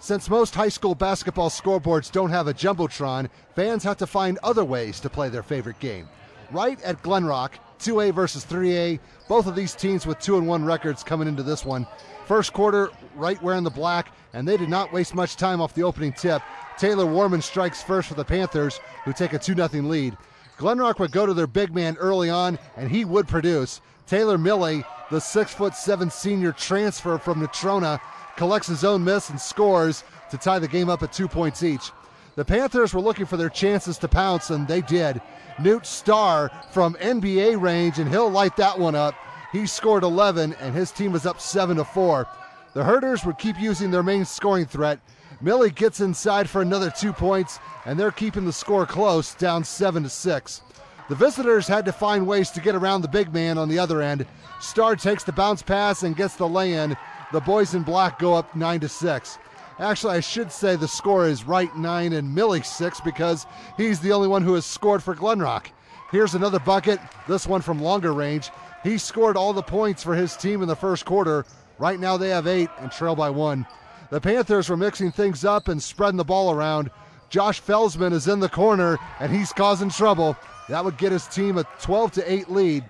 Since most high school basketball scoreboards don't have a jumbotron, fans have to find other ways to play their favorite game. Wright at Glenrock, 2A versus 3A, both of these teams with 2-1 records coming into this one. First quarter, Wright wearing the black, and they did not waste much time off the opening tip. Taylor Warman strikes first for the Panthers, who take a 2-0 lead. Glenrock would go to their big man early on, and he would produce. Taylor Milley, the 6'7" senior transfer from Natrona, collects his own miss and scores to tie the game up at 2 points each. The Panthers were looking for their chances to pounce, and they did. Newt Starr from NBA range, and he'll light that one up. He scored 11, and his team was up 7-4. The Herders would keep using their main scoring threat. Milley gets inside for another 2 points, and they're keeping the score close, down 7-6. The visitors had to find ways to get around the big man on the other end. Starr takes the bounce pass and gets the lay-in. The boys in black go up 9-6. Actually, I should say the score is Wright 9 and Milley 6 because he's the only one who has scored for Glenrock. Here's another bucket, this one from longer range. He scored all the points for his team in the first quarter. Right now they have 8 and trail by 1. The Panthers were mixing things up and spreading the ball around. Josh Felsman is in the corner, and he's causing trouble. That would get his team a 12-8 lead.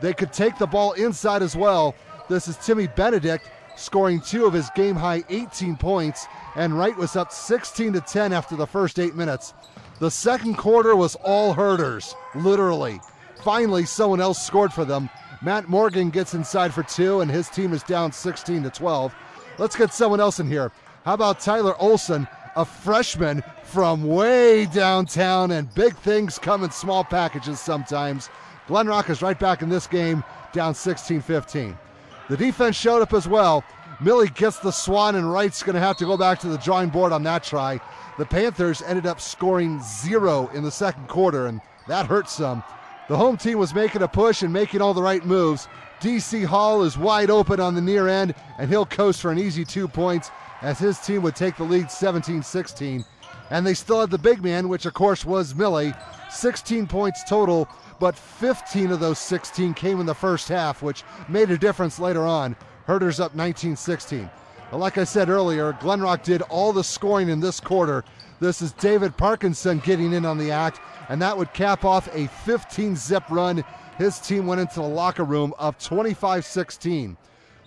They could take the ball inside as well. This is Timmy Benedict scoring 2 of his game-high 18 points, and Wright was up 16-10 after the first 8 minutes. The second quarter was all Herders, literally. Finally, someone else scored for them. Matt Morgan gets inside for 2, and his team is down 16-12. Let's get someone else in here. How about Tyler Olson, a freshman from way downtown, and big things come in small packages sometimes. Glenrock is right back in this game, down 16-15. The defense showed up as well. Milley gets the swan, and Wright's going to have to go back to the drawing board on that try. The Panthers ended up scoring 0 in the second quarter, and that hurt some. The home team was making a push and making all the right moves. DC Hall is wide open on the near end, and he'll coast for an easy 2 points as his team would take the lead 17-16. And they still had the big man, which of course was Milley. 16 points total, but 15 of those 16 came in the first half, which made a difference later on. Herders up 19-16. Like I said earlier, Glenrock did all the scoring in this quarter. This is David Parkinson getting in on the act, and that would cap off a 15-zip run. His team went into the locker room up 25-16.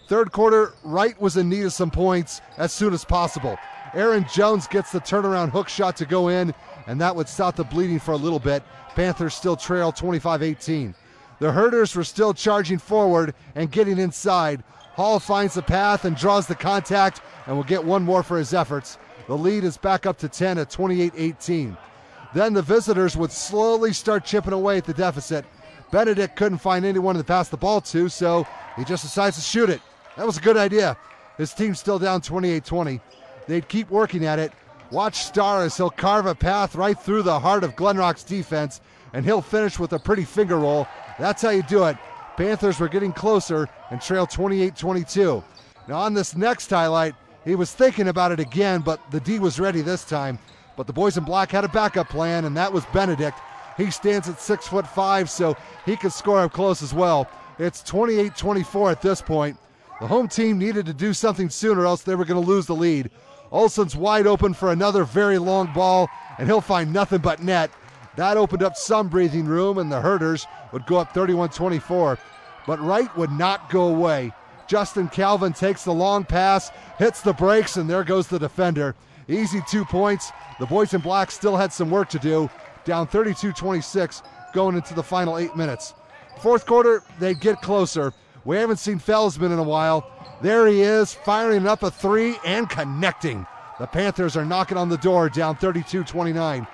Third quarter, Wright was in need of some points as soon as possible. Aaron Jones gets the turnaround hook shot to go in, and that would stop the bleeding for a little bit. Panthers still trail 25-18. The Herders were still charging forward and getting inside. Hall finds the path and draws the contact and will get one more for his efforts. The lead is back up to 10 at 28-18. Then the visitors would slowly start chipping away at the deficit. Benedict couldn't find anyone to pass the ball to, so he just decides to shoot it. That was a good idea. His team's still down 28-20. They'd keep working at it. Watch Starr as he'll carve a path right through the heart of Glenrock's defense, and he'll finish with a pretty finger roll. That's how you do it. Panthers were getting closer and trail 28-22. Now on this next highlight, he was thinking about it again, but the D was ready this time. But the boys in black had a backup plan, and that was Benedict. He stands at 6'5", so he could score up close as well. It's 28-24 at this point. The home team needed to do something sooner, else they were going to lose the lead. Olson's wide open for another very long ball, and he'll find nothing but net. That opened up some breathing room, and the Herders would go up 31-24. But Wright would not go away. Justin Calvin takes the long pass, hits the brakes, and there goes the defender. Easy 2 points. The boys in black still had some work to do. Down 32-26 going into the final 8 minutes. Fourth quarter, they'd get closer. We haven't seen Felsman in a while. There he is, firing up a 3 and connecting. The Panthers are knocking on the door, down 32-29.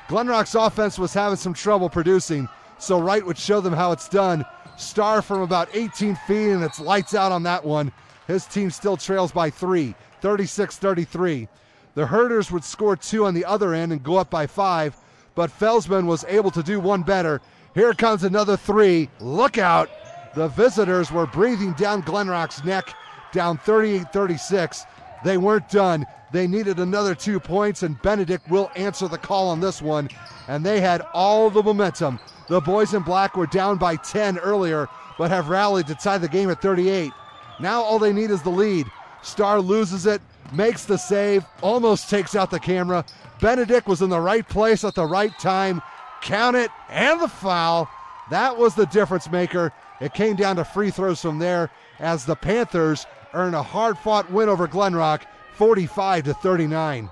Glenrock's offense was having some trouble producing, so Wright would show them how it's done. Starr from about 18 feet, and it's lights out on that one. His team still trails by 3, 36-33. The Herders would score 2 on the other end and go up by 5, but Felsman was able to do one better. Here comes another 3. Look out! The visitors were breathing down Glenrock's neck, down 38-36. They weren't done. They needed another 2 points, and Benedict will answer the call on this one, and they had all the momentum. The boys in black were down by 10 earlier, but have rallied to tie the game at 38. Now all they need is the lead. Starr loses it, makes the save, almost takes out the camera. Benedict was in the right place at the right time. Count it, and the foul. That was the difference maker. It came down to free throws from there as the Panthers earn a hard-fought win over Glenrock, 45-39.